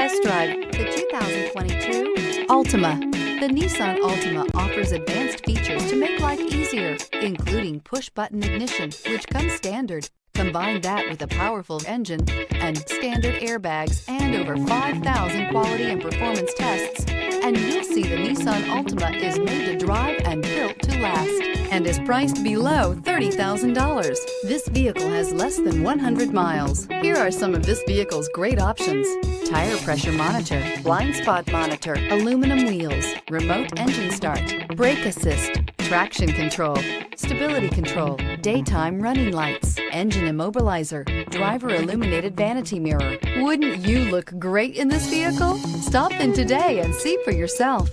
test drive the 2022 Altima. The Nissan Altima offers advanced features to make life easier, including push-button ignition, which comes standard. Combine that with a powerful engine and standard airbags and over 5,000 quality and performance tests, and you'll see the Nissan Altima is made to drive and built to last, and is priced below $30,000. This vehicle has less than 100 miles. Here are some of this vehicle's great options: tire pressure monitor, blind spot monitor, aluminum wheels, remote engine start, brake assist, traction control, stability control, daytime running lights, engine immobilizer, driver illuminated vanity mirror. Wouldn't you look great in this vehicle? Stop in today and see for yourself.